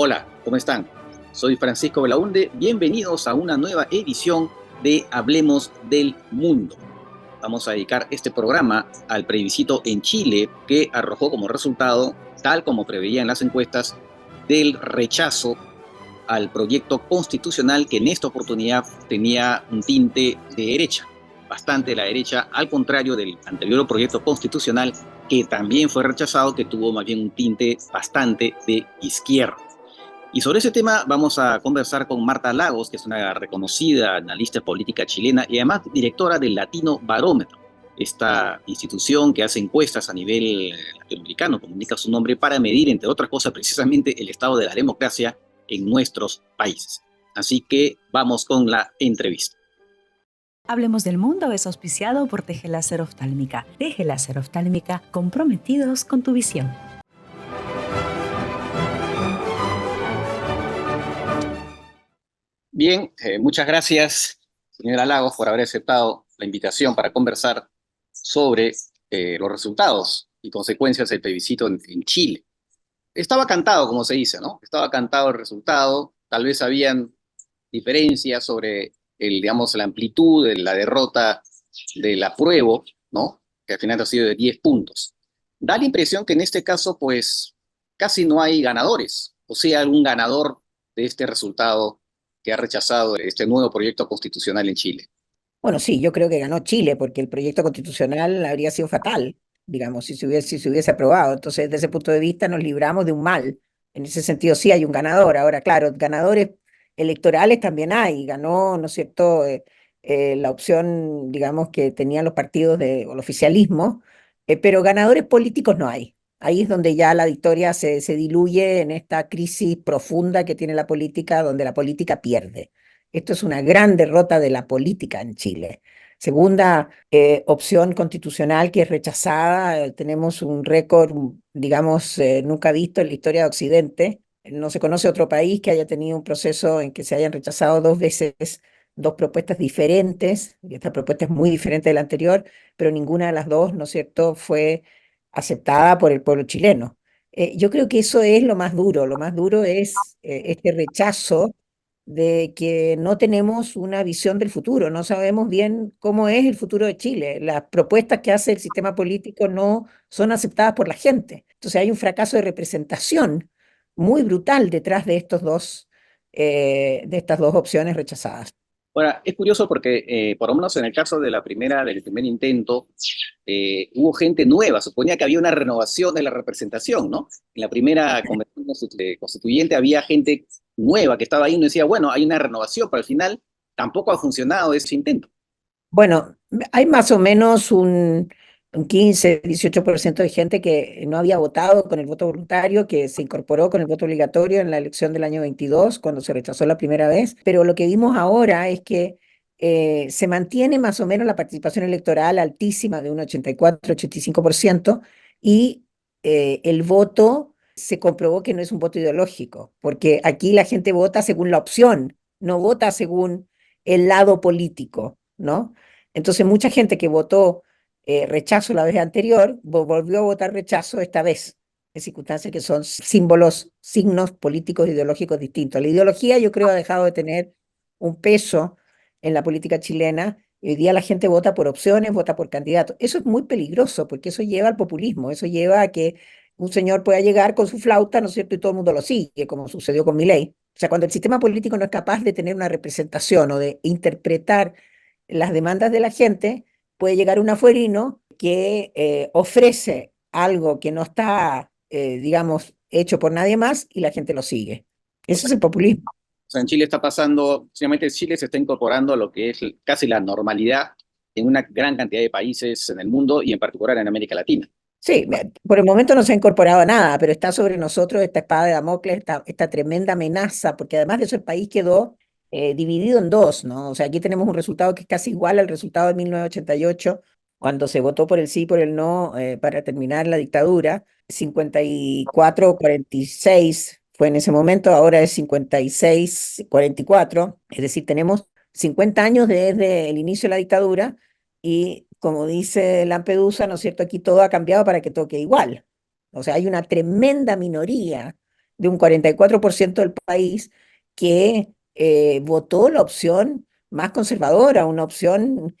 Hola, ¿cómo están? Soy Francisco Belaunde. Bienvenidos a una nueva edición de Hablemos del Mundo. Vamos a dedicar este programa al plebiscito en Chile que arrojó como resultado, tal como preveían las encuestas, del rechazo al proyecto constitucional que en esta oportunidad tenía un tinte de derecha, bastante de la derecha, al contrario del anterior proyecto constitucional que también fue rechazado, que tuvo más bien un tinte bastante de izquierda. Y sobre ese tema vamos a conversar con Marta Lagos, que es una reconocida analista política chilena y además directora del Latino Barómetro, esta institución que hace encuestas a nivel latinoamericano, como indica su nombre, para medir, entre otras cosas, precisamente el estado de la democracia en nuestros países. Así que vamos con la entrevista. Hablemos del Mundo es auspiciado por Teje Láser Oftálmica. Teje Láser Oftálmica, comprometidos con tu visión. Bien, muchas gracias, señora Lagos, por haber aceptado la invitación para conversar sobre los resultados y consecuencias del plebiscito en Chile. Estaba cantado, como se dice, ¿no? Estaba cantado el resultado, tal vez habían diferencias sobre digamos, la amplitud de la derrota del apruebo, ¿no? Que al final ha sido de 10 puntos. Da la impresión que en este caso, pues, casi no hay ganadores, o sea, algún ganador de este resultado que ha rechazado este nuevo proyecto constitucional en Chile. Bueno, sí, yo creo que ganó Chile porque el proyecto constitucional habría sido fatal, digamos, si se hubiese aprobado. Entonces, desde ese punto de vista nos libramos de un mal. En ese sentido, sí hay un ganador. Ahora, claro, ganadores electorales también hay. Ganó, ¿no es cierto?, la opción, digamos, que tenían los partidos o el oficialismo, pero ganadores políticos no hay. Ahí es donde ya la victoria se diluye en esta crisis profunda que tiene la política, donde la política pierde. Esto es una gran derrota de la política en Chile. Segunda opción constitucional que es rechazada. Tenemos un récord, digamos, nunca visto en la historia de Occidente. No se conoce otro país que haya tenido un proceso en que se hayan rechazado dos veces dos propuestas diferentes, y esta propuesta es muy diferente de la anterior, pero ninguna de las dos, ¿no es cierto?, fue aceptada por el pueblo chileno. Yo creo que eso es lo más duro es este rechazo de que no tenemos una visión del futuro, no sabemos bien cómo es el futuro de Chile. Las propuestas que hace el sistema político no son aceptadas por la gente. Entonces hay un fracaso de representación muy brutal detrás de estas dos opciones rechazadas. Ahora, es curioso porque, por lo menos en el caso de del primer intento, hubo gente nueva, suponía que había una renovación de la representación, ¿no? En la primera convención constituyente había gente nueva que estaba ahí y uno decía, bueno, hay una renovación, pero al final tampoco ha funcionado ese intento. Bueno, hay más o menos un 15-18% de gente que no había votado con el voto voluntario, que se incorporó con el voto obligatorio en la elección del año 22, cuando se rechazó la primera vez. Pero lo que vimos ahora es que se mantiene más o menos la participación electoral altísima de un 84-85%, y el voto se comprobó que no es un voto ideológico, porque aquí la gente vota según la opción, no vota según el lado político, ¿no? Entonces, mucha gente que votó rechazo la vez anterior, volvió a votar rechazo esta vez, en circunstancias que son símbolos, signos políticos, ideológicos distintos. La ideología, yo creo, ha dejado de tener un peso en la política chilena, y hoy día la gente vota por opciones, vota por candidatos. Eso es muy peligroso, porque eso lleva al populismo, eso lleva a que un señor pueda llegar con su flauta, ¿no es cierto?, y todo el mundo lo sigue, como sucedió con Milei. O sea, cuando el sistema político no es capaz de tener una representación o de interpretar las demandas de la gente, puede llegar un afuerino que ofrece algo que no está, digamos, hecho por nadie más, y la gente lo sigue. O Eso sea, es el populismo. en Chile está pasando, sencillamente Chile se está incorporando a lo que es casi la normalidad en una gran cantidad de países en el mundo y en particular en América Latina. Sí, por el momento no se ha incorporado a nada, pero está sobre nosotros esta espada de Damocles, esta tremenda amenaza, porque además de eso el país quedó dividido en dos, ¿no? O sea, aquí tenemos un resultado que es casi igual al resultado de 1988, cuando se votó por el sí y por el no para terminar la dictadura. 54-46 fue en ese momento, ahora es 56-44, es decir, tenemos 50 años desde el inicio de la dictadura. Y como dice Lampedusa, ¿no es cierto?, aquí todo ha cambiado para que toque igual. O sea, hay una tremenda minoría de un 44% del país que votó la opción más conservadora, una opción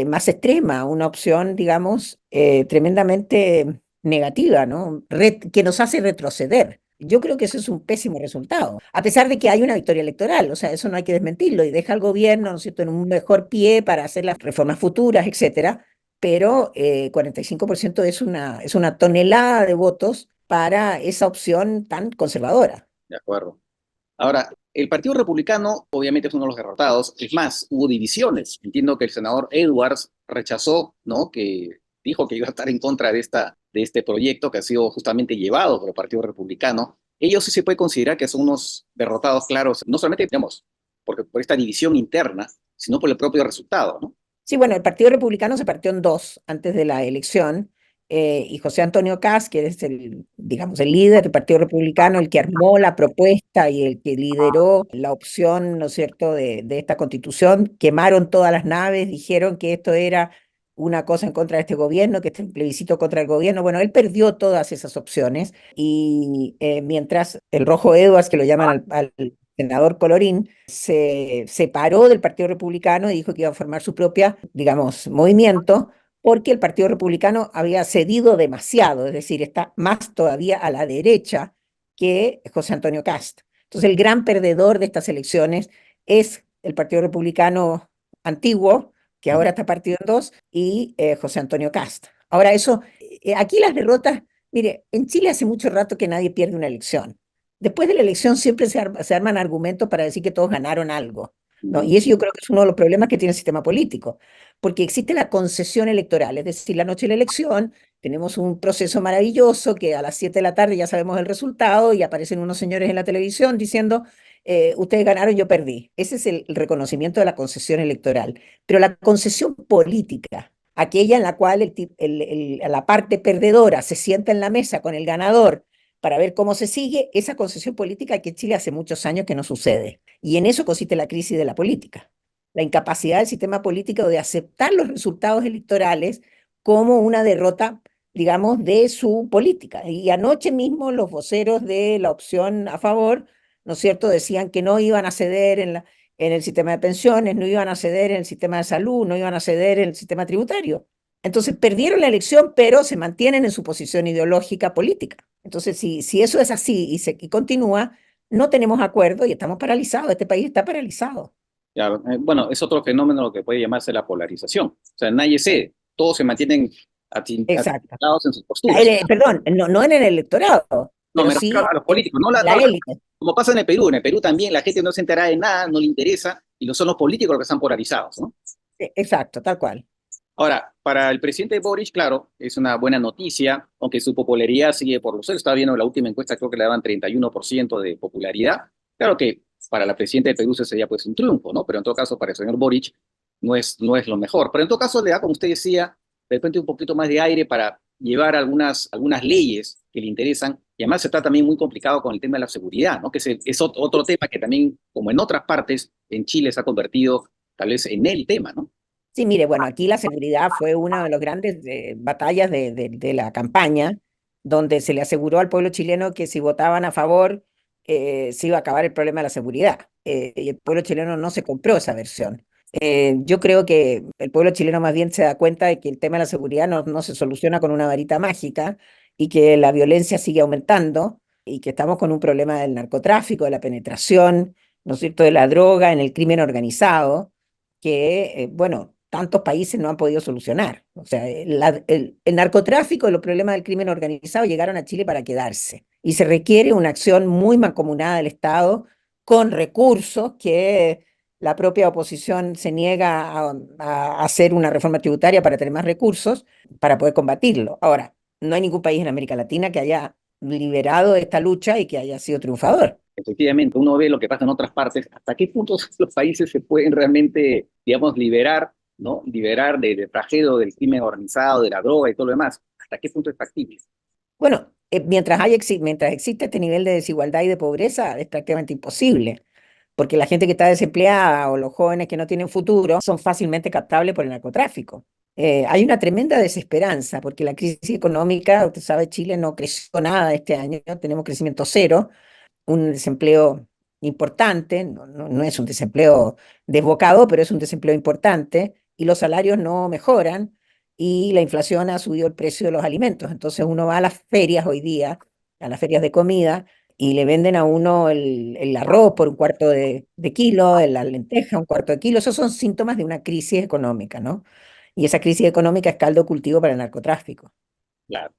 más extrema, una opción, digamos, tremendamente negativa, ¿no? Que nos hace retroceder. Yo creo que eso es un pésimo resultado, a pesar de que hay una victoria electoral, o sea, eso no hay que desmentirlo y deja al gobierno, ¿no es cierto?, en un mejor pie para hacer las reformas futuras, etcétera, pero 45% es una tonelada de votos para esa opción tan conservadora. De acuerdo. Ahora, el Partido Republicano obviamente es uno de los derrotados. Es más, hubo divisiones. Entiendo que el senador Edwards rechazó, ¿no? Que dijo que iba a estar en contra de este proyecto que ha sido justamente llevado por el Partido Republicano. Ellos sí se puede considerar que son unos derrotados claros, no solamente, digamos, porque por esta división interna, sino por el propio resultado, ¿no? Sí, bueno, el Partido Republicano se partió en dos antes de la elección y José Antonio Kast, que es el, digamos, el líder del Partido Republicano, el que armó la propuesta y el que lideró la opción, ¿no es cierto?, de esta constitución, quemaron todas las naves, dijeron que esto era una cosa en contra de este gobierno, que este es un plebiscito contra el gobierno. Bueno, él perdió todas esas opciones y mientras el Rojo Edwards, que lo llaman al senador Colorín, se separó del Partido Republicano y dijo que iba a formar su propia, digamos, movimiento, porque el Partido Republicano había cedido demasiado, es decir, está más todavía a la derecha que José Antonio Kast. Entonces, el gran perdedor de estas elecciones es el Partido Republicano antiguo, que ahora está partido en dos, y José Antonio Kast. Ahora, eso, aquí las derrotas, mire, en Chile hace mucho rato que nadie pierde una elección. Después de la elección siempre se arman argumentos para decir que todos ganaron algo, ¿no? Y eso yo creo que es uno de los problemas que tiene el sistema político, porque existe la concesión electoral, es decir, la noche de la elección tenemos un proceso maravilloso que a las 7 de la tarde ya sabemos el resultado y aparecen unos señores en la televisión diciendo, ustedes ganaron, yo perdí. Ese es el reconocimiento de la concesión electoral. Pero la concesión política, aquella en la cual la parte perdedora se sienta en la mesa con el ganador para ver cómo se sigue, esa concesión política que en Chile hace muchos años que no sucede. Y en eso consiste la crisis de la política. La incapacidad del sistema político de aceptar los resultados electorales como una derrota, digamos, de su política. Y anoche mismo los voceros de la opción a favor, ¿no es cierto?, decían que no iban a ceder en el sistema de pensiones, no iban a ceder en el sistema de salud, no iban a ceder en el sistema tributario. Entonces perdieron la elección, pero se mantienen en su posición ideológica política. Entonces, si eso es así y continúa, no tenemos acuerdo y estamos paralizados. Este país está paralizado. Claro, bueno, es otro fenómeno que puede llamarse la polarización. O sea, nadie cede, todos se mantienen Exacto. atincados en sus posturas. Perdón, no en el electorado, No, pero me sí refiero a los políticos, no la élite. como pasa en el Perú. En el Perú también la gente no se entera de nada, no le interesa, y son los políticos los que están polarizados, ¿no? Exacto, tal cual. Ahora, para el presidente Boric, claro, es una buena noticia, aunque su popularidad sigue por los suelos. Estaba viendo la última encuesta, creo que le daban 31% de popularidad. Claro que para la presidenta de Perú sería pues un triunfo, ¿no? Pero en todo caso, para el señor Boric no es lo mejor. Pero en todo caso le da, como usted decía, de repente un poquito más de aire para llevar algunas leyes que le interesan. Y además está también muy complicado con el tema de la seguridad, ¿no? Que es otro tema que también, como en otras partes, en Chile se ha convertido tal vez en el tema, ¿no? Sí, mire, bueno, aquí la seguridad fue una de las grandes batallas de la campaña, donde se le aseguró al pueblo chileno que si votaban a favor, se iba a acabar el problema de la seguridad. Y el pueblo chileno no se compró esa versión. Yo creo que el pueblo chileno más bien se da cuenta de que el tema de la seguridad no se soluciona con una varita mágica y que la violencia sigue aumentando y que estamos con un problema del narcotráfico, de la penetración, ¿no es cierto?, de la droga en el crimen organizado que, bueno, tantos países no han podido solucionar. O sea, el narcotráfico y los problemas del crimen organizado llegaron a Chile para quedarse. Y se requiere una acción muy mancomunada del Estado con recursos que la propia oposición se niega a hacer una reforma tributaria para tener más recursos para poder combatirlo. Ahora, no hay ningún país en América Latina que haya liberado esta lucha y que haya sido triunfador. Efectivamente, uno ve lo que pasa en otras partes, hasta qué punto los países se pueden realmente, digamos, liberar, ¿no? Liberar del flagelo del crimen organizado, de la droga y todo lo demás. ¿Hasta qué punto es factible? Bueno, mientras existe este nivel de desigualdad y de pobreza, es prácticamente imposible, porque la gente que está desempleada o los jóvenes que no tienen futuro son fácilmente captables por el narcotráfico. Hay una tremenda desesperanza, porque la crisis económica, usted sabe, Chile no creció nada este año, tenemos crecimiento cero, un desempleo importante, no es un desempleo desbocado, pero es un desempleo importante, y los salarios no mejoran, y la inflación ha subido el precio de los alimentos. Entonces uno va a las ferias hoy día, a las ferias de comida, y le venden a uno el arroz por un cuarto de kilo, la lenteja un cuarto de kilo. Esos son síntomas de una crisis económica, ¿no? Y esa crisis económica es caldo de cultivo para el narcotráfico. Claro.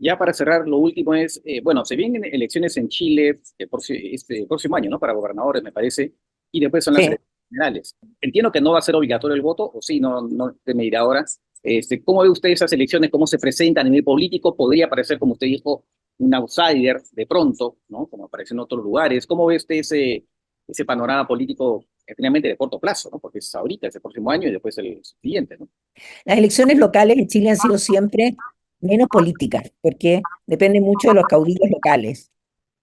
Ya para cerrar, lo último es, bueno, se vienen elecciones en Chile este próximo año, ¿no? Para gobernadores, me parece, y después son las Sí. elecciones generales. Entiendo que no va a ser obligatorio el voto, o sí, no usted me dirá ahora. ¿Cómo ve usted esas elecciones? ¿Cómo se presentan a nivel político? Podría parecer, como usted dijo, un outsider de pronto, ¿no? Como aparece en otros lugares. ¿Cómo ve usted ese panorama político, finalmente de corto plazo, ¿no? Porque es ahorita, es el próximo año y después el siguiente, ¿no? Las elecciones locales en Chile han sido siempre menos políticas, porque depende mucho de los caudillos locales.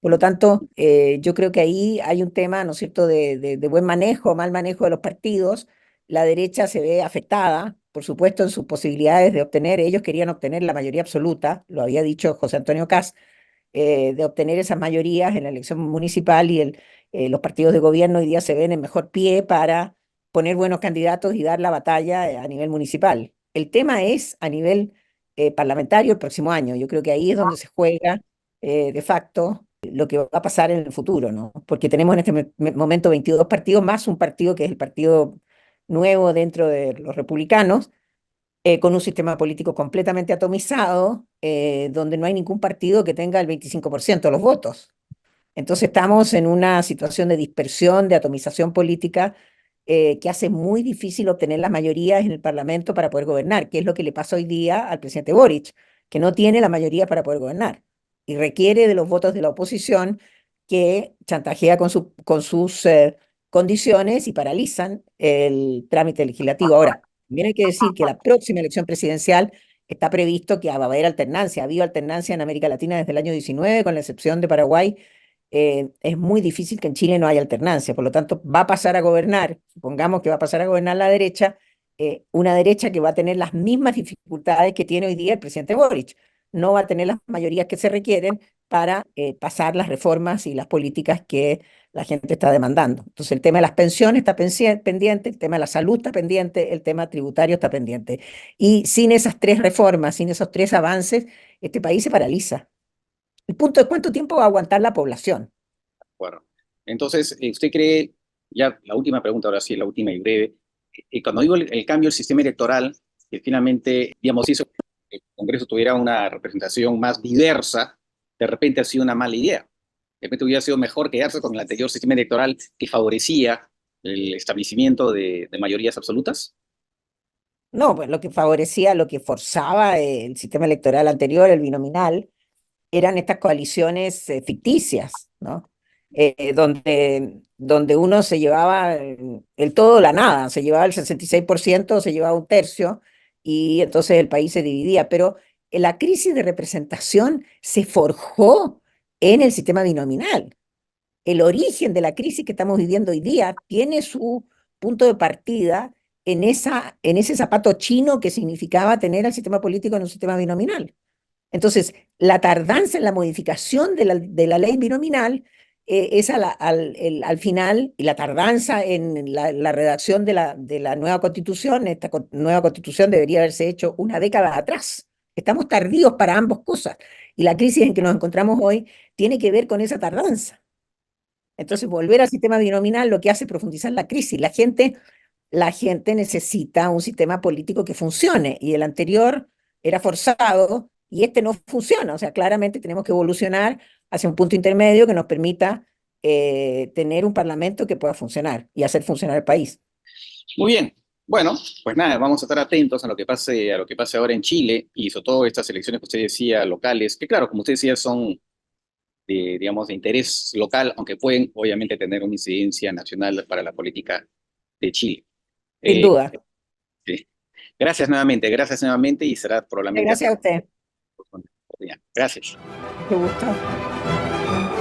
Por lo tanto, yo creo que ahí hay un tema, ¿no es cierto?, de buen manejo, mal manejo de los partidos. La derecha se ve afectada, por supuesto, en sus posibilidades de obtener. Ellos querían obtener la mayoría absoluta, lo había dicho José Antonio Kast, de obtener esas mayorías en la elección municipal, y los partidos de gobierno hoy día se ven en mejor pie para poner buenos candidatos y dar la batalla a nivel municipal. El tema es a nivel parlamentario el próximo año. Yo creo que ahí es donde se juega de facto lo que va a pasar en el futuro, ¿no? Porque tenemos en este momento 22 partidos, más un partido que es el partido nuevo dentro de los republicanos, con un sistema político completamente atomizado, donde no hay ningún partido que tenga el 25% de los votos. Entonces estamos en una situación de dispersión, de atomización política, que hace muy difícil obtener las mayorías en el Parlamento para poder gobernar, que es lo que le pasa hoy día al presidente Boric, que no tiene la mayoría para poder gobernar y requiere de los votos de la oposición, que chantajea con sus condiciones y paralizan el trámite legislativo. Ahora, también hay que decir que la próxima elección presidencial está previsto que va a haber alternancia. Ha habido alternancia en América Latina desde el año 19, con la excepción de Paraguay. Es muy difícil que en Chile no haya alternancia. Por lo tanto, va a pasar a gobernar, supongamos que va a pasar a gobernar la derecha, una derecha que va a tener las mismas dificultades que tiene hoy día el presidente Boric. No va a tener las mayorías que se requieren para pasar las reformas y las políticas que la gente está demandando. Entonces, el tema de las pensiones está pendiente, el tema de la salud está pendiente, el tema tributario está pendiente. Y sin esas tres reformas, sin esos tres avances, este país se paraliza. El punto es cuánto tiempo va a aguantar la población. Bueno, entonces, ¿usted cree, ya la última pregunta, ahora sí, la última y breve, cuando digo el cambio del sistema electoral, que finalmente, digamos, hizo que el Congreso tuviera una representación más diversa, de repente ha sido una mala idea? De repente hubiera sido mejor quedarse con el anterior sistema electoral que favorecía el establecimiento de mayorías absolutas. No, pues lo que favorecía, lo que forzaba el sistema electoral anterior, el binominal, eran estas coaliciones ficticias, ¿no? Donde uno se llevaba el todo o la nada, se llevaba el 66%, se llevaba un tercio, y entonces el país se dividía. Pero la crisis de representación se forjó en el sistema binominal. El origen de la crisis que estamos viviendo hoy día tiene su punto de partida en ese zapato chino que significaba tener al sistema político en un sistema binominal. Entonces, la tardanza en la modificación de la ley binominal es al final, y la tardanza en la redacción de la nueva constitución. Esta nueva constitución debería haberse hecho una década atrás. Estamos tardíos para ambas cosas, y la crisis en que nos encontramos hoy tiene que ver con esa tardanza. Entonces, volver al sistema binominal lo que hace es profundizar la crisis. La gente necesita un sistema político que funcione, y el anterior era forzado y este no funciona. O sea, claramente tenemos que evolucionar hacia un punto intermedio que nos permita tener un parlamento que pueda funcionar y hacer funcionar el país. Muy bien. Bueno, pues nada, vamos a estar atentos a lo que pase ahora en Chile y sobre todo estas elecciones que usted decía locales, que claro, como usted decía, son digamos, de interés local, aunque pueden obviamente tener una incidencia nacional para la política de Chile. Sin Eh, duda. sí. Gracias nuevamente y será probablemente hasta Gracias a usted. la próxima oportunidad. Gracias. Mucho gusto.